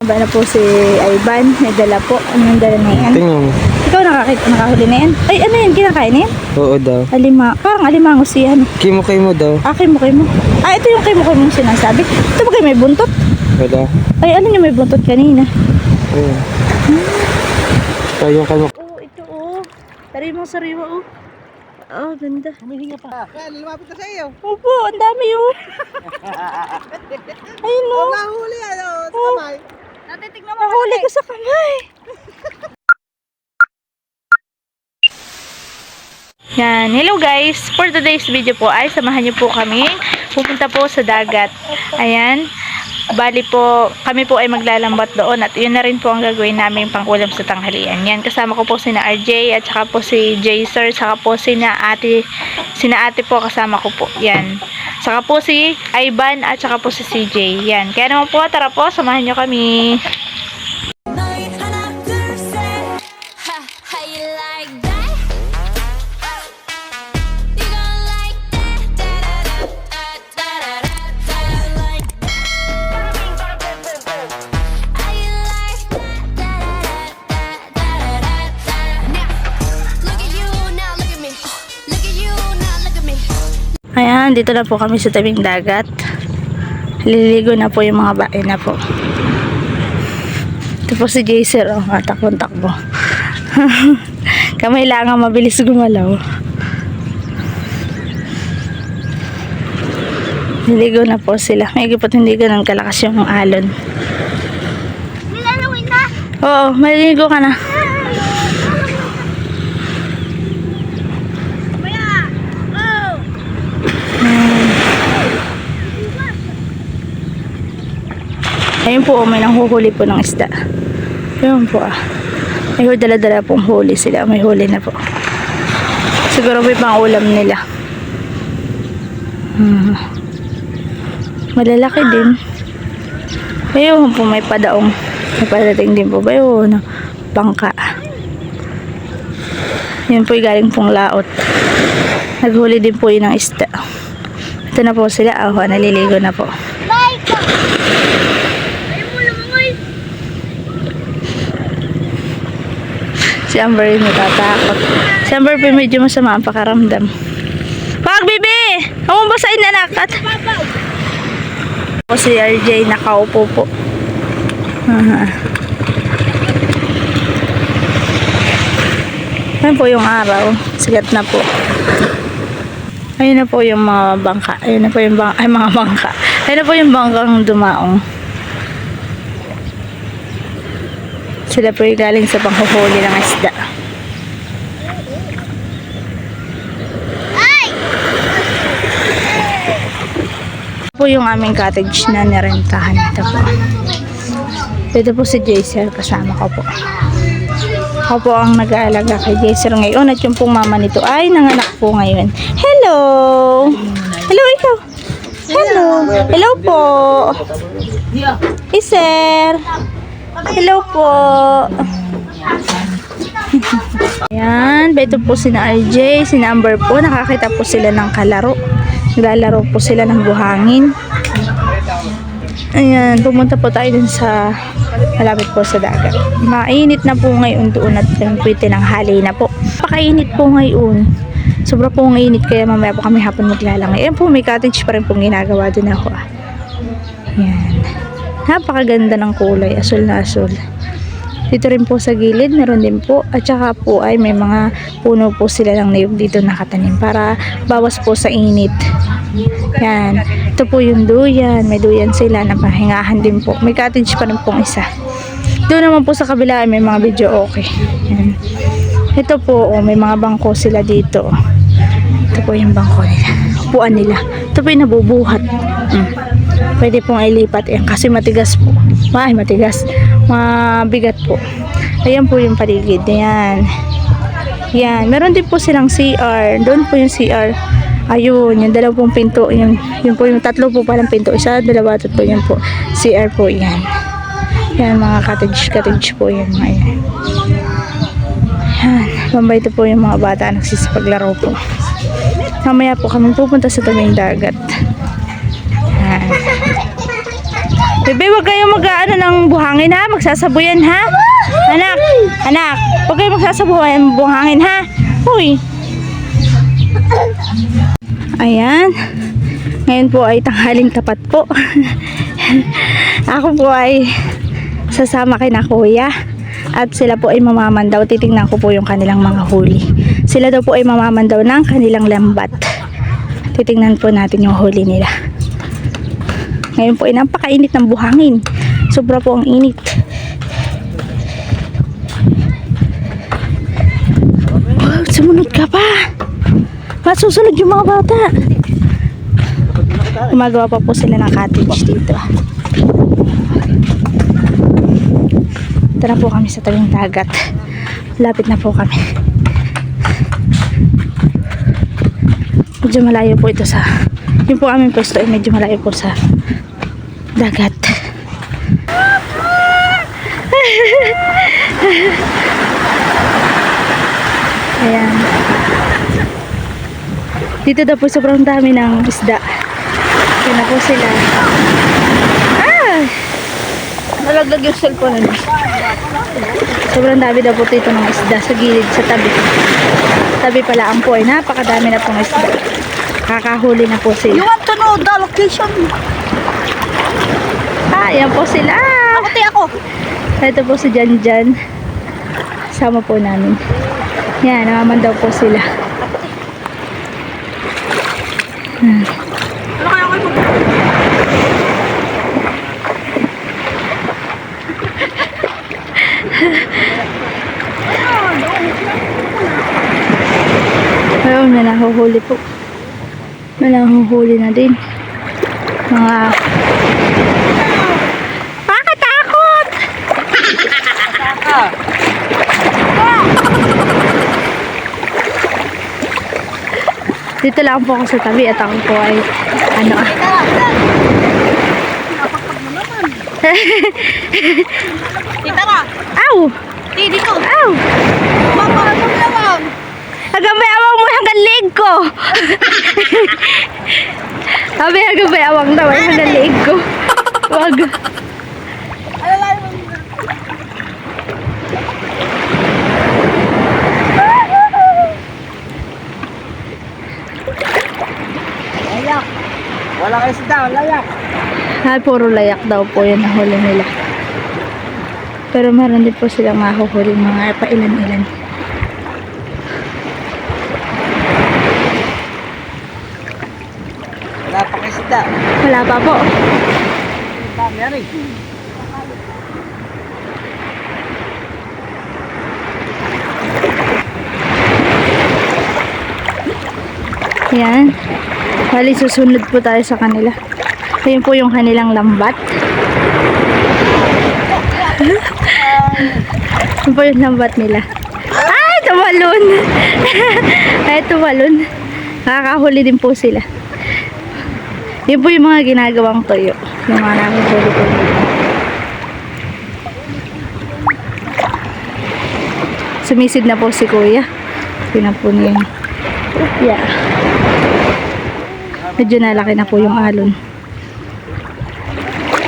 Tumaba na po si Ivan. May dala po. Anong dala na yan? Tingnan mo. Ikaw nakahuli na yan? Ay, ano yan? Kinakain na yan? Oo daw. Parang alimangos yan. Kimo daw. Kimo. Ito yung kimo mong sinasabi. Ito ba kayo may buntot? Oo daw. Ay, ano yung may buntot kanina? Oo. Kaya kayo. Ito Sariwa. Ganda. Humihinga pa. Yan, lumapit na sa iyo. Opo, ang dami Ayun o. Nahuli sa kamay. Natitignan mo. Nahuli ko sa kamay. Yan. Hello guys. For today's video po ay samahan niyo po kami. Pupunta po sa dagat. Ayan. Bali po, kami po ay maglalambat doon at yun na rin po ang gagawin namin pangkulam sa tanghalian. Yan, kasama ko po sina RJ at saka po si Jaser, saka po sina ate po kasama ko po. Yan. Saka po si Ivan at saka po si CJ. Yan. Kaya naman po, tara po, samahan nyo kami. Ayan, dito na po kami sa tabing dagat. Liligo na po yung mga bae na po. Ito po si Jaser, takbo. Kamay lang ang mabilis gumalaw. Liligo na po sila. May gipot hindi ganun kalakas yung alon. Nilalawin na? Oo, maliligo ka na. Ayun po, may nanghuhuli po ng isda. Ayun po May dala-dala pong huli sila. May huli na po. Siguro may pang ulam nila. Malalaki din. Ayun po, may padaong. May padating din po. Ayun, bangka. Yun po galing pong laot. Naghuli din po yun ng isda. Ito na po sila. Naliligo na po. Si Amber yung natatakot. Si Amber pa medyo masama ang pakaramdam. Wag, bibi! Huwag mo basahin na nakat. Si RJ nakaupo po. Ayun po yung araw. Sigat na po. Ayun na po yung mga bangka. Ayun na po yung mga bangka. Ayun na po yung bangkang dumaong. Sila po yung galing sa panghuhuli ng isda. Ito po yung aming cottage na nirentahan. Ito po. Ito po si Jaser, kasama ko po. Ako po ang nag-aalaga kay Jaser ngayon at yung pong mama nito ay nanganak po ngayon. Hello! Hello, ikaw! Hello! Hello po! Iser! Hello po. Ayan, ito po sina RJ, sina Amber po. Nakakita po sila ng kalaro. Naglalaro po sila ng buhangin. Ayan, pumunta po tayo dun sa malapit po sa dagat. Mainit na po ngayon doon at pwede ng hali na po. Pakainit po ngayon. Sobra po ng init kaya mamaya po kami hapon maglalangay. Ayan po, may cottage pa rin pong ginagawa dun ako. Ayan. Napakaganda ng kulay, asul na asul. Dito rin po sa gilid, meron din po. At saka po ay may mga puno po sila ng niyog dito nakatanim para bawas po sa init. Yan. Ito po yung duyan. May duyan sila na pahingahan din po. May cottage pa rin pong isa. Doon naman po sa kabila may mga video okay. Yan. Ito po, may mga bangko sila dito. Ito po yung bangko nila. Upuan nila. Ito po yung nabubuhat. Pwede pong ilipat yan kasi matigas po. Matigas. Mabigat po. Ayan po yung paligid. Ayan. Yan. Meron din po silang CR. Doon po yung CR. Ayun. Yung dalawang pinto. Yun po yung tatlo po palang pinto. Isa, dalawa, tatlo. Yan po. CR po yan. Yan mga cottage po yan. Ayan. Yan. Bambay ito po yung mga bata nagsisipaglaro po. Mamaya po kami pupunta sa tabing dagat. Bebe, huwag kayong mag-ano ng buhangin ha. Magsasabuyan ha. Anak, huwag kayong magsasabuyan buhangin ha. Uy. Ayan. Ngayon po ay tanghaling tapat po. Ako po ay sasama kina kuya. At sila po ay mamamandaw. Titingnan ko po yung kanilang mga huli. Sila daw po ay mamamandaw ng kanilang lambat. Titingnan po natin yung huli nila. Ngayon po ay napakainit ng buhangin. Sobra po ang init. Wow, sumunod ka pa. Masusunod yung mga bata. Gumagawa pa po sila ng cottage dito. Ito na po kami sa tabing dagat. Lapit na po kami. Medyo malayo po ito sa... Yung po aming pwesto ay medyo malayo po sa dagat. Ayan. Dito daw po sobrang dami ng isda. Yan na po sila. Ah! Nalaglag yung cellphone na. Sobrang dami daw po dito ng isda sa gilid, sa tabi. Tabi pala ang po ay napakadami na pong isda. Kakahuli na po sila. You want to know the location? Ah, yan po sila. Ako. Ito po si Janjan. Sama po namin. Yan, namaman daw po sila. Ano kaya ako ito? Ayun, may nahuhuli po. May nahuhuli na din. Mga... Pakatakot! Dito lang po ako sa tabi at ako po ay ano ah. Tita na. Aw! Dito. Aw! Mapakatong naman. Hanggang may awang mo hanggang leg ko. Sabi hanggang may awang daw ay hanggang leg ko. Wag. Layak. Wala kayo sida, layak. Ay, puro layak daw po yun ang huli nila. Pero meron din po silang mahuhuli mga pailan-ilan. Wala pa kayo sida. Wala pa po. Dami yan eh. Yan. Bali, susunod po tayo sa kanila. Ayun po yung kanilang lambat. Ayun po yung lambat nila. Ay, tumalon! Ay, tumalon. Nakakahuli din po sila. Yun po yung mga ginagawang toyo. Yung mga nakahuli po. Sumisid na po si kuya. Yun na po niya. Yeah. Medyo nalaki na po yung alon.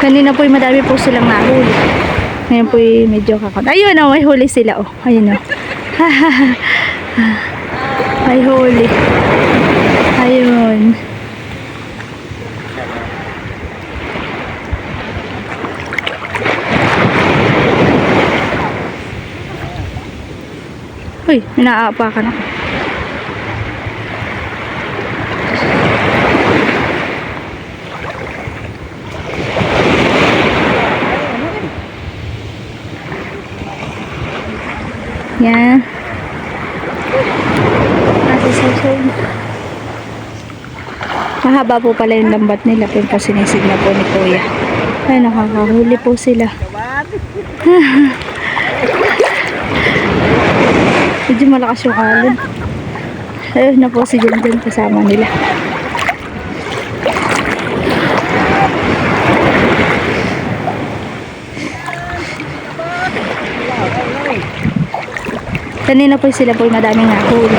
Kanina po madami po silang nahuli. Ngayon po medyo kakot. Ayun o, may huli sila o. Ayun o. May huli. Ayun. Uy, inaapakan ako. Yan. Mahaba po pala yung lambat nila. Pero pasinisid na po ni kuya. Ay, nakakahuli po sila. Medyo malakas yung alon. Ayun na po si Janjan kasama nila. Kanina po sila po madaming nahuli.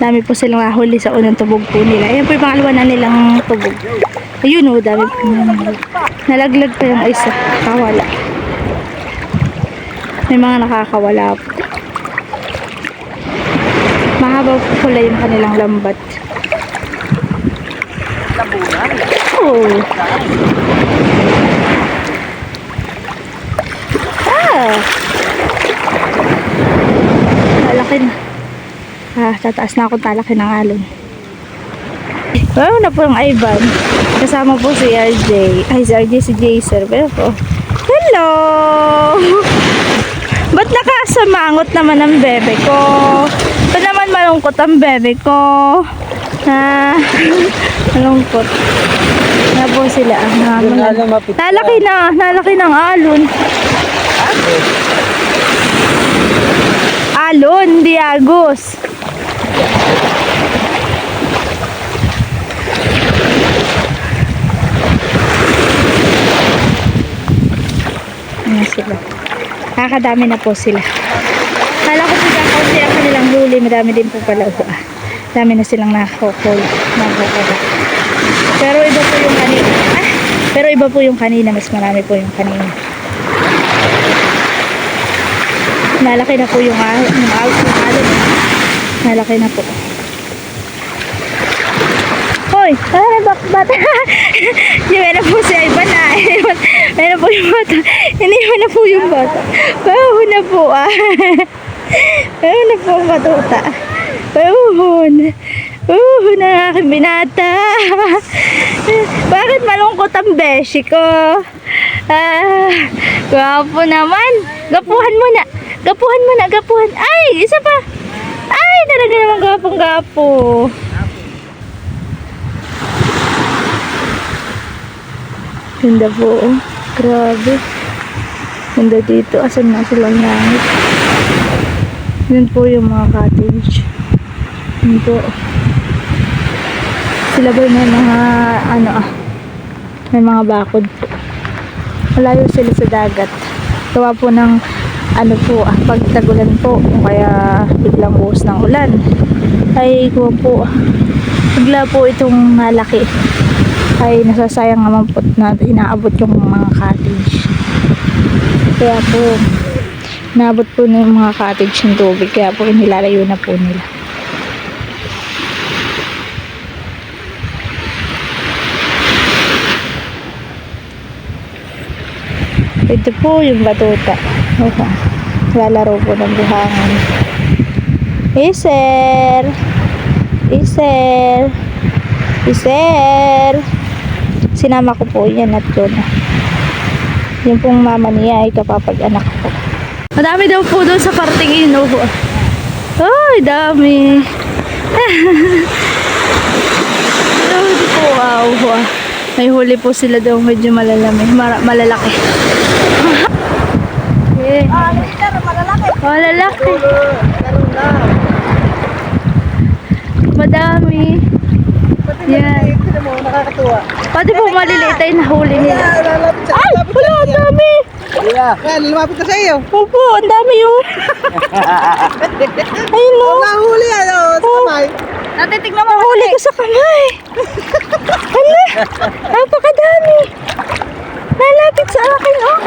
Dami po silang nahuli sa unang tubog po nila. Ayan po yung pangalawa na nilang tubog. Ayun o, dami pa naman. Nalaglag pa yung isa. Kawala. May mga nakakawala po. Mahaba po pala yung kanilang lambat. Oh. Ah. Malaki na. Tataas na akong talaki ng alon. Wow, na po yung Ivan. Kasama po si RJ. Ay, si RJ, si Jaser. Pero po. Hello! Ba't nakasamangot naman ang bebe ko? Ba't naman malungkot ang bebe ko? Ha? Malungkot. Na po sila. Nalaki na. Nalaki ng alon. Alon, di agos. Ayan sila. Kakadami na po sila. Kala ko sila kaunti ang kanilang huli. Madami din po pala. Dami na silang nakakukul. Pero iba po yung kanina. Pero iba po yung kanina. Mas marami po yung kanina. Nalaki na po yung alon. Nalaki na po. Hoy! Bata! Yung na po si Ivan na. Meron po yung bata. Iniwan na po yung bata. Pahon na po Pahon na po ang batuta. Pahon ang aking binata. Bakit malungkot ang beshi ko? Gwapo naman. Gapuhan mo na. Gapuhan. Ay! Isa pa. Ay! Talaga naman gapong-gapo. Ganda po. Grabe. Ganda dito. Asan na silang langit. Yun po yung mga cottage. Yun po. Sila ba may mga may mga bakod po. Malayo sila sa dagat. Gawa po ng pagtagulan po. Kaya biglang buhos ng ulan. Ay gawa po. Bigla po itong malaki. Ay nasasayang naman po na inaabot yung mga cottage. Kaya po naabot po ng mga cottage ng tubig. Kaya po nilalayo na po nila. Ito po yung batuta. Lalaro po ng buhangin. Iser! Sinama ko po yan at yun. Yung pong mama niya ay kapapag-anak ko. Madami daw po doon sa parting ino. Ay, dami. Dami po, wow. May huli po sila daw medyo malalaki. Malalaki. Yeah. Malalaki. Madami. Yan. Nakakatuwa. Pati po maliliit ay nahuli nila. Ay! Wala, ang dami! Yan, lumapit na sa iyo. Opo, ang dami yun. Ayun mo. Nahuli sa kamay. Natitignan mo. Nahuli ko sa kamay. Ano? Napakadami. Nalapit sa akin, oh.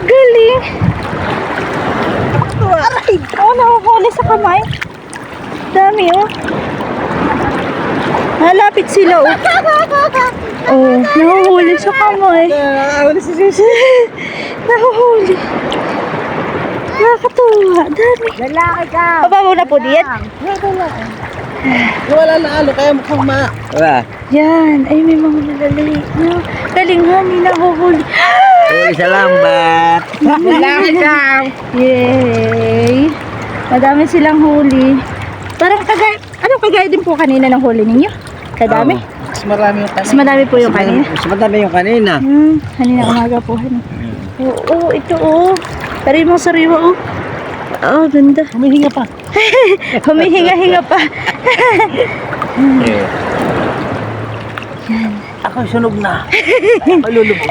Galing. Aray! Oh, nahuhuli sa kamay. Dami, oh. Nalapit sila, oh. Oh, nahuhuli sa kamay. Nahuli si Sisi. Nahuhuli. Nakakatuwa. Dami. Lalaki ka. Pababaw na po diyan. Wala na kaya mukhang Wala. Yan. Ay, may mga malaliit na. Galing nga, may nahuhuli. Huli sa lambat. Lalaki ka. Yay. Madami silang huli. Parang kagaya din po kanina ng huli ninyo? Kadami? Mas marami yung kanina. Mas madami po yung kanina? Mas madami yung kanina. Kanina umaga po. Oo, ito, oh. Pero yung mga sariwa, oh. Oh, ganda. Humihinga pa. Humihinga-hinga pa. Yan. Ako sunog na. Malulubog.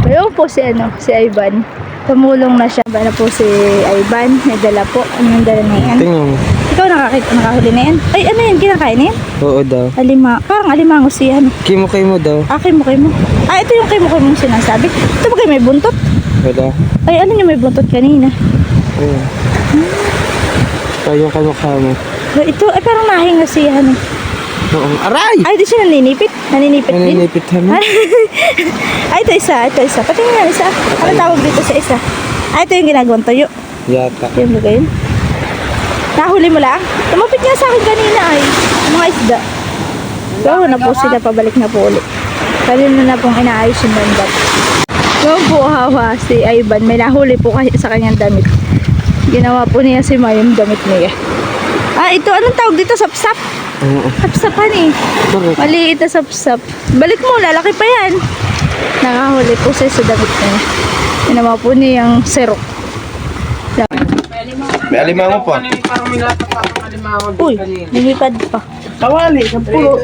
Ayun po si Ivan. Tumulong na siya. Ba na po si Ivan? May dala po. Anong dala na yan? Tingnan mo. Ikaw nakahuli na yan? Ay, ano yan? Kinakain yan? Oo daw. Parang alimango siya. Kimo daw. Kimo. Ah, ito yung kimo mong sinasabi. Ito ba kayo may buntot? Wala. Ay, ano yung may buntot kanina? Ayun. Kaya kamukha mo. Ito, ay parang nahinga siya. Oo. Aray! Ay, di siya naninipit. Naninipit din. Naninipit kami. Ay, ito isa. Patingin nga isa. Ano tawag dito sa isa? Ay, ito yung ginagawang tuyo. Yata. Ito yung bagay yun. Nahuli mo lang? Tumapit nga sa akin kanina ay. Mga isda. So, na po sila. Pabalik na po ulit. Kanina na pong inaayos yung bandat. So po, hawa si Ivan. May nahuli po kasi sa kanyang damit. Ginawa po niya si Ma yung damit niya. Ah, ito. Anong tawag dito? Sapsap? Oo. Sapsapan eh. Bakit? Maliit na sapsap. Balik mo, lalaki pa yan. Nakahuli po siya sa damit niya. Ginawa po niya yung serok. May alimango po. Uy, lumipad pa. Kawali, sa pulo.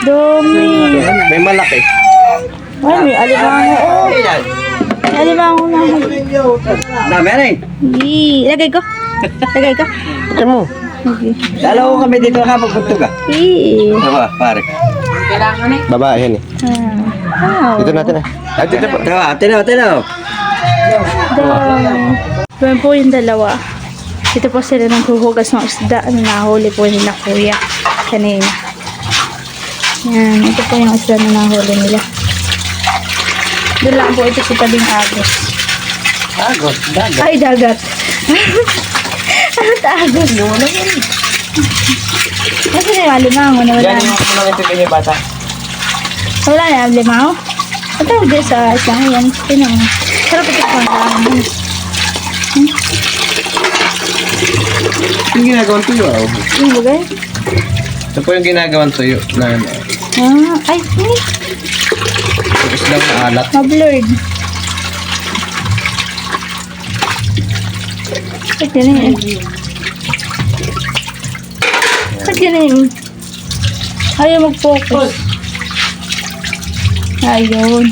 Dumi. May malaki. Ay, may alimango. Oh, may alimango na. Dami na eh. Ilagay ko. Ito mo. Okay. Dalawa kami dito nakapagpunto ka. Diba, pare? Babae yan eh. Wow. Dito natin ah. Ay, dito po. Diba, tinaw. Doon po yung dalawa. Dito po sila naghuhugas ng isda. Ano, nahuli po ni na kuya kanina. Yan. Ito po yung isda na nahuli nila. Doon lang po ito sa tabing agos. Agos, dagat. Ay, dagat. Ano agos? Kasi na yung alimango na wala na. ako naman ito kanya bata. Wala na yung alimango. Ito din sa isang yan. Ito sarap ito po ang dami. Yung ginagawang tuyo ah. Yung bagay? Ito po yung ginagawang tuyo na ano. Ay, hindi. Tapos lang na alat. Ma-blurred. Ba't yun eh? Ba't yun eh? Ayaw mag-focus. Ayun.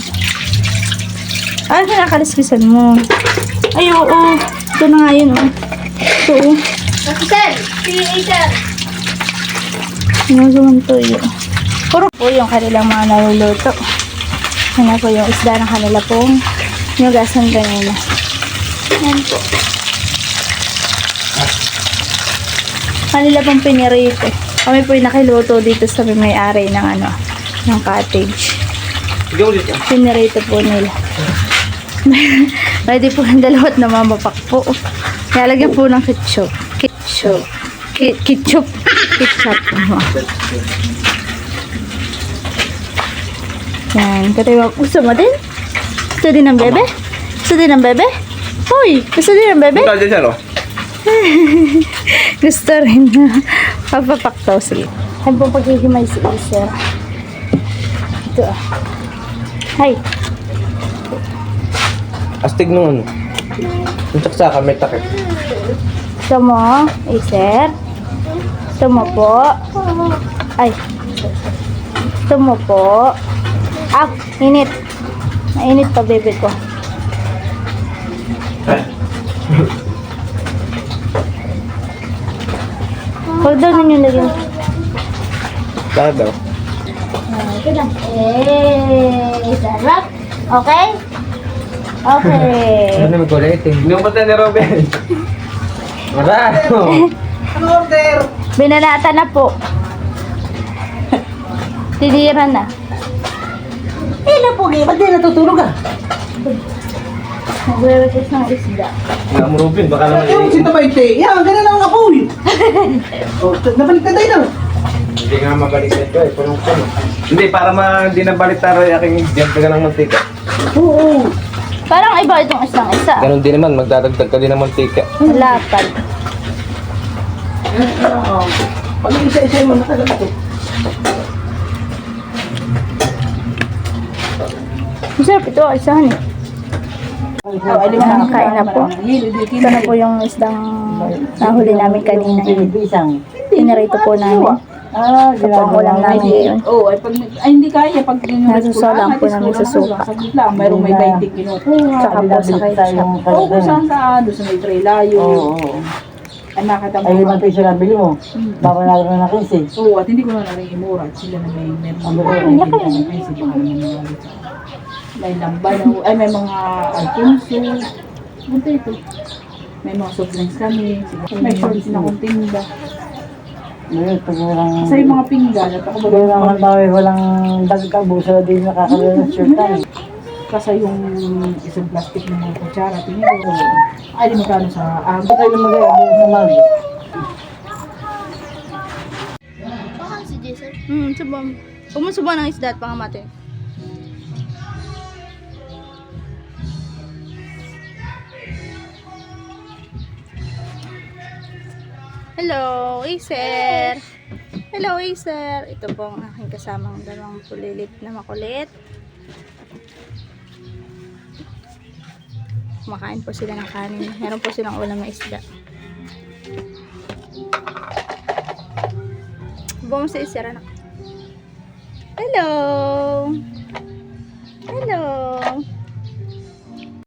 Ay, kinakaliskisan mo. Ay, oo. Ito na nga yun, oh. Ito, oh. Sinusuman to, yun. Puro po yung kanilang mga naluluto. Yan na po yung isda ng kanila pong nugasan kanina. Yan po. Kanila pong pinirito. Kami po yung nakiluto dito sa may-ari ng ano, ng cottage. Pinirito po nila. Ready po ng dalawat na mamapak po. Nalagyan po ng ketchup. Ketchup. Yan. Katawa. Gusto mo din? Gusto din ng bebe? Hoy! Gusto din ng bebe? Gusto rin na. Papapaktaw. Sige. Ay po paghihimay si Isher. Ito ah. Hay. Astig nung ano. Yung saksaka may takip. Gusto mo, Isher? Gusto mo po? Ay. Gusto mo po? Ah, init. Mainit pa, bebe ko. Huwag daw ninyo lagyan. Bakit daw? Ito lang. Sarap. Okay? Okay. Ano may kulit eh? Hindi mo pati ni Robin. Marano. Ano order? Binanata na po. Tinira na. Na po, ba't di natutulog ka? Nagre-request ng isda. Nga mo Robin, baka naman Yung eh. sinta ba ite? Yan, ganun lang ako yun. Nabalik na tayo na. Hindi nga mabaliktad ko eh. Punong-puno. Hindi, para hindi nabaliktad rin aking diyan ka ng mantika. Oo. Parang iba itong isang isa. Ganon din naman, magdadagdag ka din ng mantika. Lapad. Pag isa-isa mo nakagal ito. Masarap ito, isahan eh. Kain na po. Ito na po yung isdang nahuli namin kanina. Pinarito po namin. Ito po ang ulam namin ngayon. Oo, ay pag hindi kaya pag Nasusulang po namin sa suka. Saglit lang, mayroong may 20 kinukuha. Tsaka po sa ketchup. Oo, kung saan saan, doon sa may tray layo. Oo. Ay nakita mo. Ay, 5 piso na bili mo. Baka na na 15. Oo, at hindi ko na rin imura. At sila na may meron. Ang babae. Ay, sila na may may lamban. Ay, may mga alpunso. Bunta ito. May mga soft drinks kami. May shorts na kong tinda. Ngayon, pag walang... Sa yung mga pinggan, at ako Pag walang bawi, walang dagdag, busa din nakakalaw ng shirt tayo. kasi yung isang plastic ng mga kutsara, tinidor. Ay, di magkano sa Ito tayo lumagay, ang buong sumali. Subong. Sumo ng isda at pangamate. Hello, Acer. Hello, Acer. Ito po ang aking kasamang dalawang pulilit na makulit. Kumakain po sila ng kanin. Meron po silang ulam na isda. Buong sa Acer, anak. Hello! Hello!